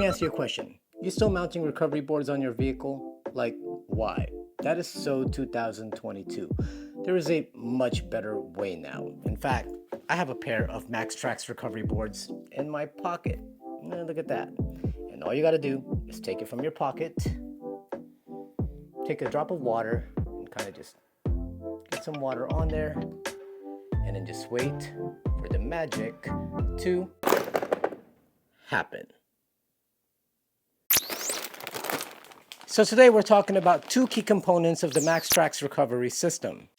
me ask you a question. You still mounting recovery boards on your vehicle? Like, why? That is so 2022. There is a much better way now. In fact, I have a pair of Maxtrax recovery boards in my pocket. Look at that. And all you gotta do is take it from your pocket, take a drop of water, and kind of just get some water on there, and then just wait for the magic to happen. So today we're talking about two key components of the Maxtrax recovery system.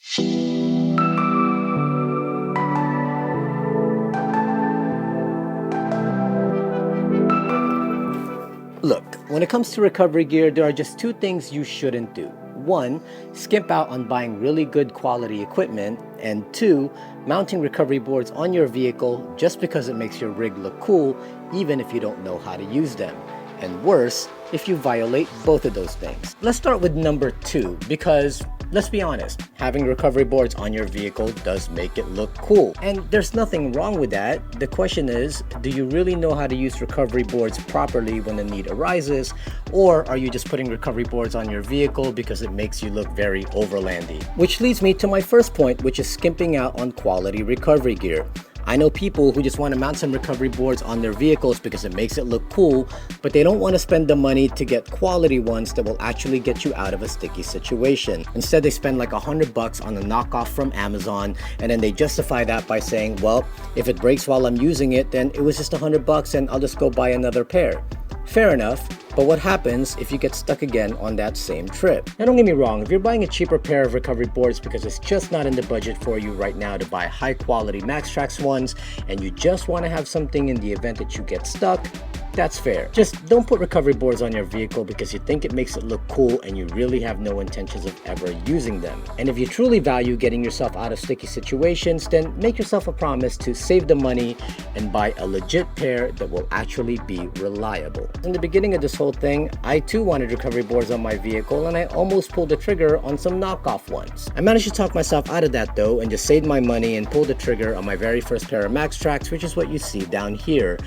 Look, when it comes to recovery gear, there are just two things you shouldn't do. One, skimp out on buying really good quality equipment, and two, mounting recovery boards on your vehicle just because it makes your rig look cool, even if you don't know how to use them. And worse, if you violate both of those things. Let's start with number two, because let's be honest, having recovery boards on your vehicle does make it look cool. And there's nothing wrong with that. The question is, do you really know how to use recovery boards properly when the need arises? Or are you just putting recovery boards on your vehicle because it makes you look very overlandy? Which leads me to my first point, which is skimping out on quality recovery gear. I know people who just want to mount some recovery boards on their vehicles because it makes it look cool, but they don't want to spend the money to get quality ones that will actually get you out of a sticky situation. Instead, they spend like $100 on a knockoff from Amazon, and then they justify that by saying, well, if it breaks while I'm using it, then it was just $100 and I'll just go buy another pair. Fair enough, but what happens if you get stuck again on that same trip? Now don't get me wrong, if you're buying a cheaper pair of recovery boards because it's just not in the budget for you right now to buy high quality Maxtrax ones, and you just want to have something in the event that you get stuck, that's fair. Just don't put recovery boards on your vehicle because you think it makes it look cool and you really have no intentions of ever using them. And if you truly value getting yourself out of sticky situations, then make yourself a promise to save the money and buy a legit pair that will actually be reliable. In the beginning of this whole thing, I too wanted recovery boards on my vehicle, and I almost pulled the trigger on some knockoff ones. I managed to talk myself out of that though and just saved my money and pulled the trigger on my very first pair of Maxtrax, which is what you see down here.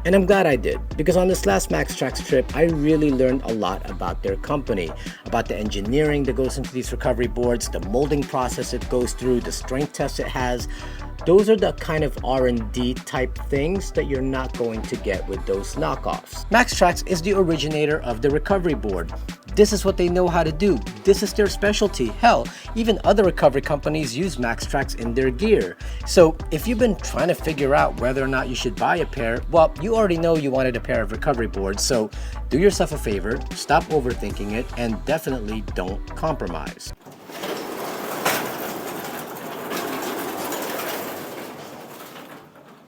And I'm glad I did, because on this last Maxtrax trip, I really learned a lot about their company, about the engineering that goes into these recovery boards, the molding process it goes through, the strength tests it has. Those are the kind of R&D type things that you're not going to get with those knockoffs. Maxtrax is the originator of the recovery board. This is what they know how to do. This is their specialty. Hell, even other recovery companies use Maxtrax in their gear. So if you've been trying to figure out whether or not you should buy a pair, well, you already know you wanted a pair of recovery boards. So do yourself a favor, stop overthinking it, and definitely don't compromise.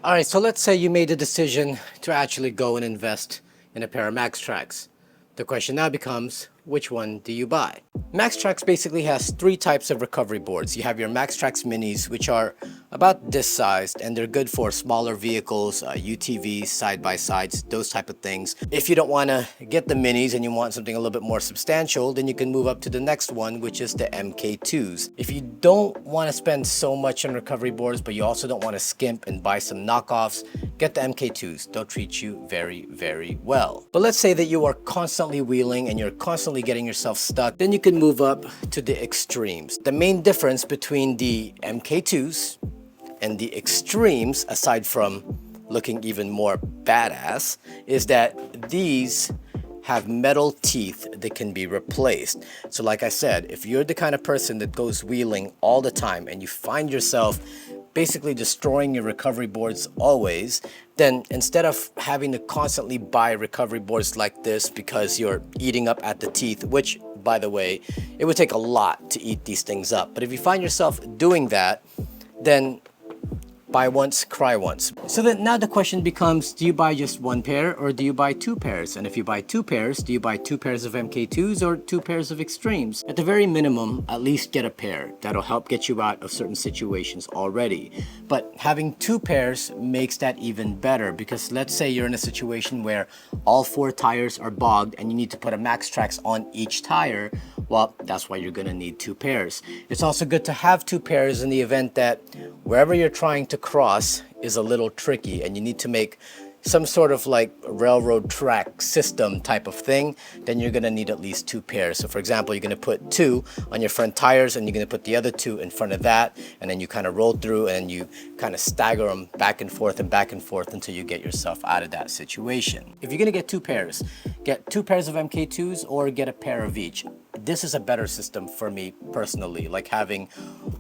All right, so let's say you made the decision to actually go and invest in a pair of Maxtrax. The question now becomes, which one do you buy? Maxtrax basically has three types of recovery boards. You have your Maxtrax minis, which are about this sized, and they're good for smaller vehicles, UTVs, side-by-sides, those type of things. If you don't want to get the minis and you want something a little bit more substantial, then you can move up to the next one, which is the MK2s. If you don't want to spend so much on recovery boards, but you also don't want to skimp and buy some knockoffs, get the MK2s. They'll treat you very, very well. But let's say that you are constantly wheeling and you're constantly getting yourself stuck, then you can move up to the extremes. The main difference between the MK2s and the extremes, aside from looking even more badass, is that these have metal teeth that can be replaced. So like I said, if you're the kind of person that goes wheeling all the time and you find yourself basically destroying your recovery boards always, then instead of having to constantly buy recovery boards like this because you're eating up at the teeth, which by the way, it would take a lot to eat these things up. But if you find yourself doing that, then buy once, cry once. So then now the question becomes, do you buy just one pair or do you buy two pairs? And if you buy two pairs, do you buy two pairs of MK2s or two pairs of Extremes? At the very minimum, at least get a pair. That'll help get you out of certain situations already. But having two pairs makes that even better, because let's say you're in a situation where all four tires are bogged and you need to put a Maxtrax on each tire. Well, that's why you're gonna need two pairs. It's also good to have two pairs in the event that wherever you're trying to cross is a little tricky and you need to make some sort of like railroad track system type of thing, then you're gonna need at least 2 pairs. So for example, you're gonna put 2 on your front tires, and you're gonna put the other 2 in front of that, and then you kind of roll through and you kind of stagger them back and forth until you get yourself out of that situation. If you're gonna get 2 pairs, get 2 pairs of MK2s or get a pair of each. This is a better system for me personally, like having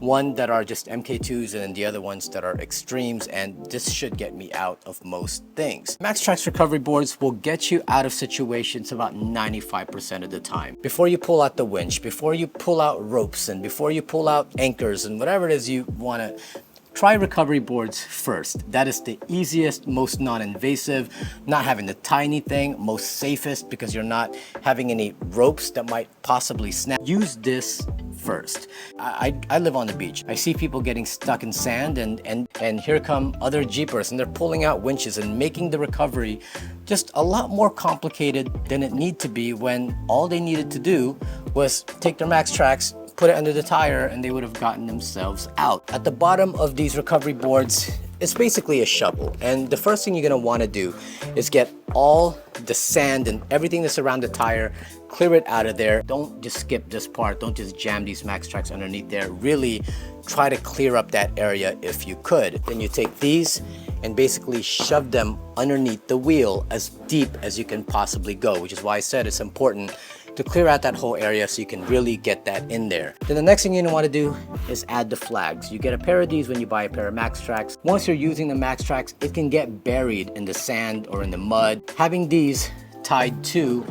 one that are just MK2s and then the other ones that are extremes, and this should get me out of most things. Maxtrax recovery boards will get you out of situations about 95% of the time. Before you pull out the winch, before you pull out ropes, and before you pull out anchors and whatever it is you want to, try recovery boards first. That is the easiest, most non-invasive, not having the tiny thing, most safest because you're not having any ropes that might possibly snap. Use this first. I live on the beach. I see people getting stuck in sand and here come other jeepers and they're pulling out winches and making the recovery just a lot more complicated than it need to be, when all they needed to do was take their Maxtrax, put it under the tire, and they would have gotten themselves out. At the bottom of these recovery boards, it's basically a shovel. And the first thing you're gonna wanna do is get all the sand and everything that's around the tire, clear it out of there. Don't just skip this part. Don't just jam these Maxtrax underneath there. Really try to clear up that area if you could. Then you take these and basically shove them underneath the wheel as deep as you can possibly go, which is why I said it's important to clear out that whole area so you can really get that in there. Then the next thing you're gonna wanna do is add the flags. You get a pair of these when you buy a pair of Maxtrax. Once you're using the Maxtrax, it can get buried in the sand or in the mud. Having these tied to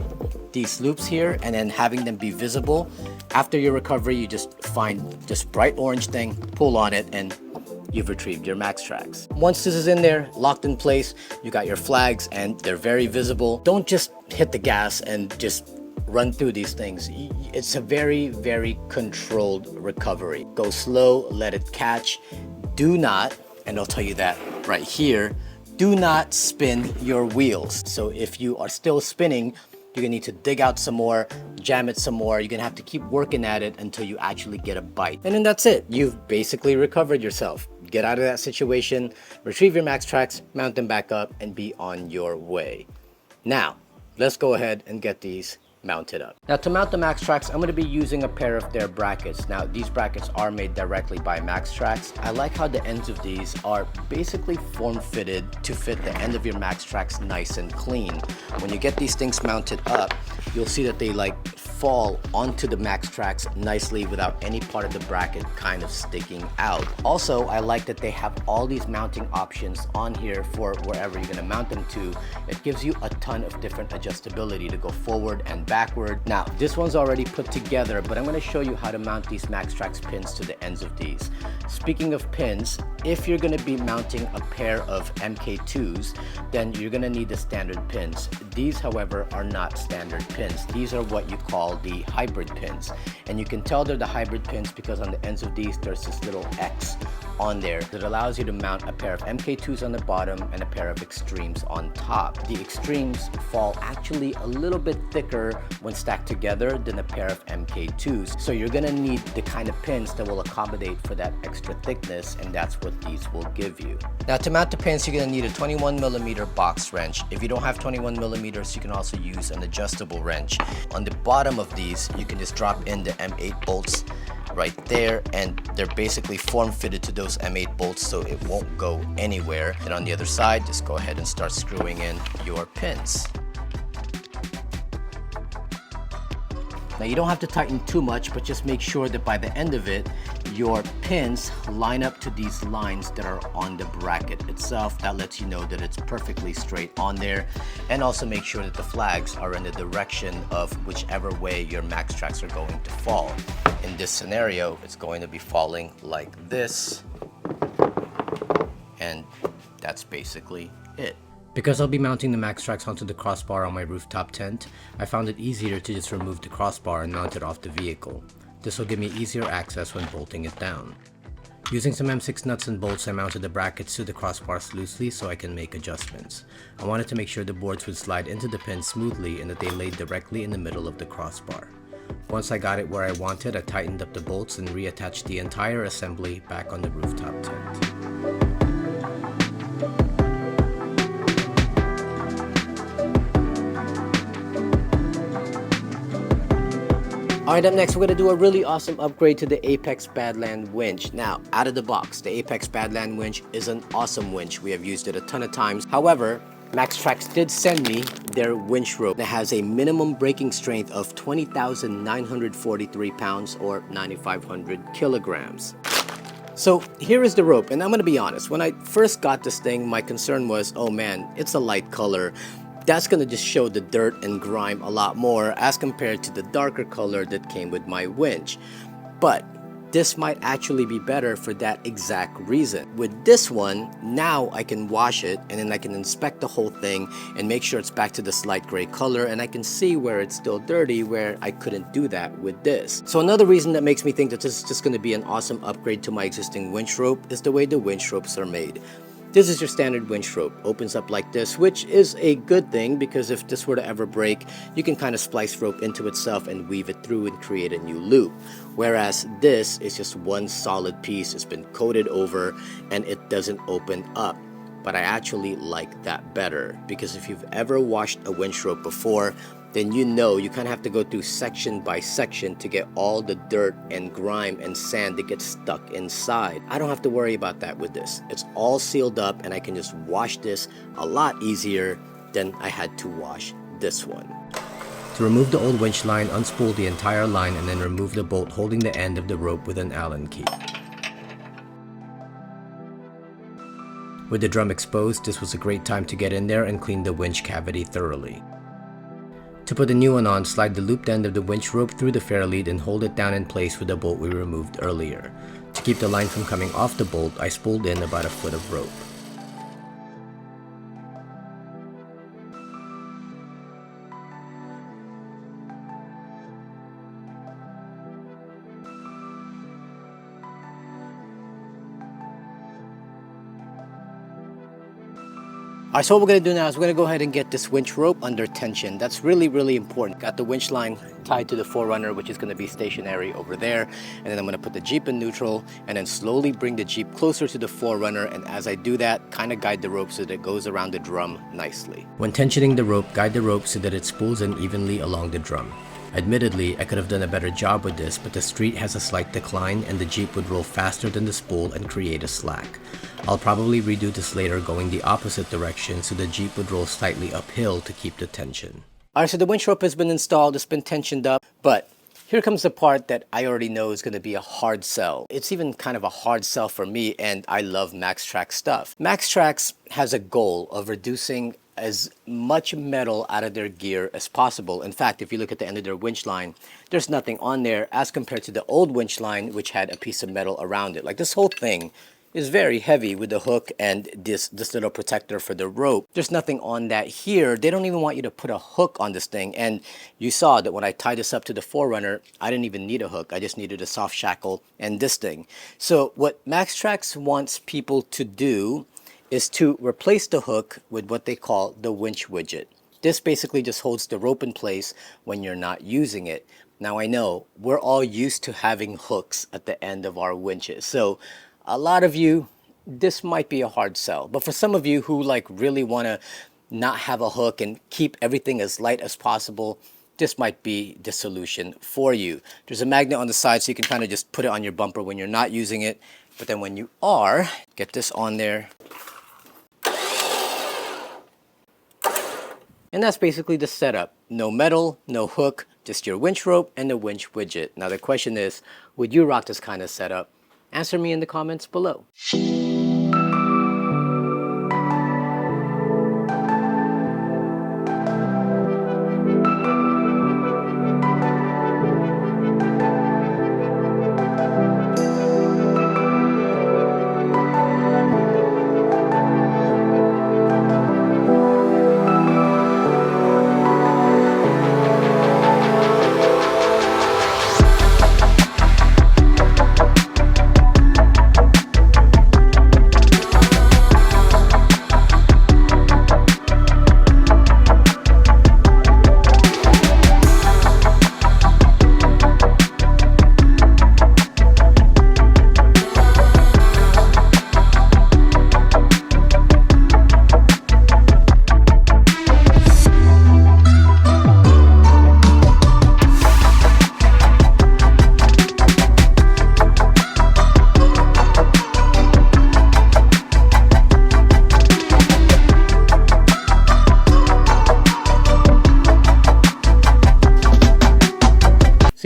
these loops here and then having them be visible, after your recovery, you just find this bright orange thing, pull on it, and you've retrieved your Maxtrax. Once this is in there, locked in place, you got your flags and they're very visible. Don't just hit the gas and just run through these things. It's a very, very controlled recovery. Go slow, let it catch. Do not, and I'll tell you that right here, do not spin your wheels. So if you are still spinning, you're gonna need to dig out some more, jam it some more. You're gonna have to keep working at it until you actually get a bite. And then that's it. You've basically recovered yourself. Get out of that situation, retrieve your Maxtrax, mount them back up, and be on your way. Now, let's go ahead and get these mounted up. Now to mount the Maxtrax, I'm going to be using a pair of their brackets. Now these brackets are made directly by Maxtrax. I like how the ends of these are basically form fitted to fit the end of your Maxtrax nice and clean. When you get these things mounted up, you'll see that they like fall onto the Maxtrax nicely without any part of the bracket kind of sticking out. Also, I like that they have all these mounting options on here for wherever you're going to mount them to. It gives you a ton of different adjustability to go forward and backward. Now, this one's already put together, but I'm going to show you how to mount these Maxtrax pins to the ends of these. Speaking of pins, if you're going to be mounting a pair of MK2s, then you're going to need the standard pins. These, however, are not standard pins. These are what you call the hybrid pins, and you can tell they're the hybrid pins because on the ends of these there's this little X on there that allows you to mount a pair of MK2s on the bottom and a pair of extremes on top. The extremes fall actually a little bit thicker when stacked together than a pair of MK2s, so you're gonna need the kind of pins that will accommodate for that extra thickness, and that's what these will give you. Now to mount the pins, you're gonna need a 21mm box wrench. If you don't have 21mm, you can also use an adjustable wrench. On the bottom of these, you can just drop in the M8 bolts right there, and they're basically form fitted to those M8 bolts so it won't go anywhere. And on the other side, just go ahead and start screwing in your pins. Now you don't have to tighten too much, but just make sure that by the end of it, your pins line up to these lines that are on the bracket itself. That lets you know that it's perfectly straight on there. And also make sure that the flags are in the direction of whichever way your Maxtrax are going to fall. In this scenario, it's going to be falling like this. And that's basically it. Because I'll be mounting the Maxtrax onto the crossbar on my rooftop tent, I found it easier to just remove the crossbar and mount it off the vehicle. This will give me easier access when bolting it down. Using some M6 nuts and bolts, I mounted the brackets to the crossbars loosely so I can make adjustments. I wanted to make sure the boards would slide into the pin smoothly and that they laid directly in the middle of the crossbar. Once I got it where I wanted, I tightened up the bolts and reattached the entire assembly back on the rooftop tent. Alright, up next, we're going to do a really awesome upgrade to the Apex Badland Winch. Now, out of the box, the Apex Badland Winch is an awesome winch. We have used it a ton of times. However, Maxtrax did send me their winch rope that has a minimum breaking strength of 20,943 pounds or 9,500 kilograms. So here is the rope, and I'm going to be honest, when I first got this thing, my concern was, oh man, it's a light color. That's going to just show the dirt and grime a lot more as compared to the darker color that came with my winch. But this might actually be better for that exact reason. With this one, now I can wash it and then I can inspect the whole thing and make sure it's back to this light gray color, and I can see where it's still dirty where I couldn't do that with this. So another reason that makes me think that this is just going to be an awesome upgrade to my existing winch rope is the way the winch ropes are made. This is your standard winch rope, opens up like this, which is a good thing because if this were to ever break, you can kind of splice rope into itself and weave it through and create a new loop. Whereas this is just one solid piece, it's been coated over and it doesn't open up. But I actually like that better because if you've ever washed a winch rope before, then you know you kind of have to go through section by section to get all the dirt and grime and sand that gets stuck inside. I don't have to worry about that with this. It's all sealed up and I can just wash this a lot easier than I had to wash this one. To remove the old winch line, unspool the entire line and then remove the bolt holding the end of the rope with an Allen key. With the drum exposed, this was a great time to get in there and clean the winch cavity thoroughly. To put the new one on, slide the looped end of the winch rope through the fairlead and hold it down in place with the bolt we removed earlier. To keep the line from coming off the bolt, I spooled in about a foot of rope. Alright, so what we're going to do now is we're going to go ahead and get this winch rope under tension. That's really important. Got the winch line tied to the forerunner, which is going to be stationary over there. And then I'm going to put the Jeep in neutral and then slowly bring the Jeep closer to the forerunner. And as I do that, kind of guide the rope so that it goes around the drum nicely. When tensioning the rope, guide the rope so that it spools in evenly along the drum. Admittedly, I could have done a better job with this, but the street has a slight decline and the Jeep would roll faster than the spool and create a slack. I'll probably redo this later going the opposite direction so the Jeep would roll slightly uphill to keep the tension. Alright, so the winch rope has been installed, it's been tensioned up, but here comes the part that I already know is going to be a hard sell. It's even kind of a hard sell for me, and I love Maxtrax stuff. Maxtrax has a goal of reducing as much metal out of their gear as possible. In fact, if you look at the end of their winch line, there's nothing on there as compared to the old winch line, which had a piece of metal around it. Like this whole thing is very heavy with the hook and this little protector for the rope. There's nothing on that here. They don't even want you to put a hook on this thing. And you saw that when I tied this up to the forerunner, I didn't even need a hook. I just needed a soft shackle and this thing. So what Maxtrax wants people to do is to replace the hook with what they call the winch widget. This basically just holds the rope in place when you're not using it. Now I know we're all used to having hooks at the end of our winches. So a lot of you, this might be a hard sell. But for some of you who like really want to not have a hook and keep everything as light as possible, this might be the solution for you. There's a magnet on the side so you can kind of just put it on your bumper when you're not using it. But then when you are, get this on there. And that's basically the setup. No metal, no hook, just your winch rope and the winch widget. Now the question is, would you rock this kind of setup? Answer me in the comments below.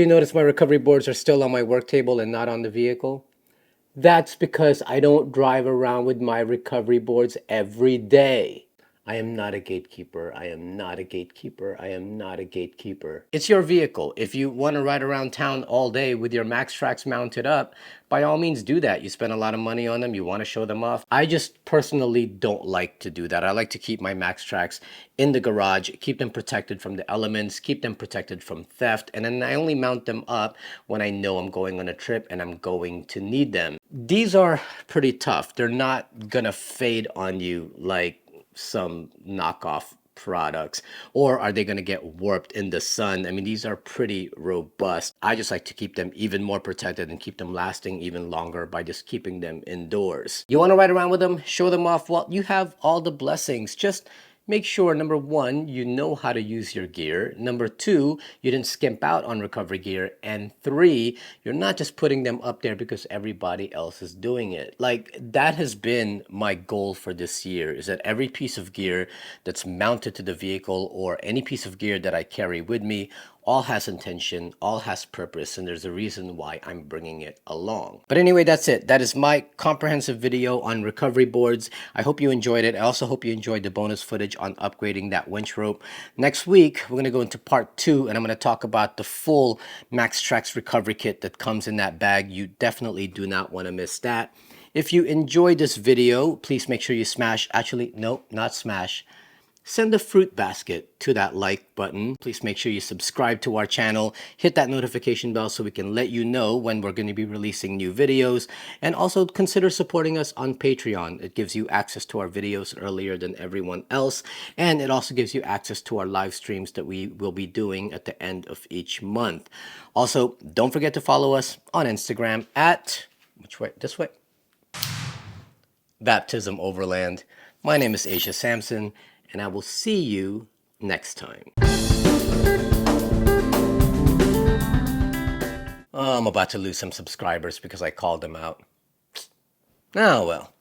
So you notice my recovery boards are still on my work table and not on the vehicle? That's because I don't drive around with my recovery boards every day. I am not a gatekeeper. I am not a gatekeeper. I am not a gatekeeper. It's your vehicle. If you want to ride around town all day with your Maxtrax mounted up, by all means do that. You spend a lot of money on them. You want to show them off. I just personally don't like to do that. I like to keep my Maxtrax in the garage, keep them protected from the elements, keep them protected from theft, and then I only mount them up when I know I'm going on a trip and I'm going to need them. These are pretty tough. They're not gonna fade on you like some knockoff products, or are they going to get warped in the sun? I mean, these are pretty robust. I just like to keep them even more protected and keep them lasting even longer by just keeping them indoors. You want to ride around with them, show them off? Well, you have all the blessings. Just make sure, number one, you know how to use your gear. Number two, you didn't skimp out on recovery gear. And three, you're not just putting them up there because everybody else is doing it. Like, that has been my goal for this year, is that every piece of gear that's mounted to the vehicle or any piece of gear that I carry with me all has intention, all has purpose, and there's a reason why I'm bringing it along. But anyway, that's it. That is my comprehensive video on recovery boards. I hope you enjoyed it. I also hope you enjoyed the bonus footage on upgrading that winch rope. Next week, we're going to go into part 2, and I'm going to talk about the full Maxtrax recovery kit that comes in that bag. You definitely do not want to miss that. If you enjoyed this video, please make sure you smash, actually, no, not smash, send a fruit basket to that like button. Please make sure you subscribe to our channel, hit that notification bell so we can let you know when we're going to be releasing new videos, and also consider supporting us on Patreon. It gives you access to our videos earlier than everyone else, and it also gives you access to our live streams that we will be doing at the end of each month. Also, don't forget to follow us on Instagram at, which way? This way? Baptism Overland. My name is Asia Sampson, and I will see you next time. Oh, I'm about to lose some subscribers because I called them out. Oh well.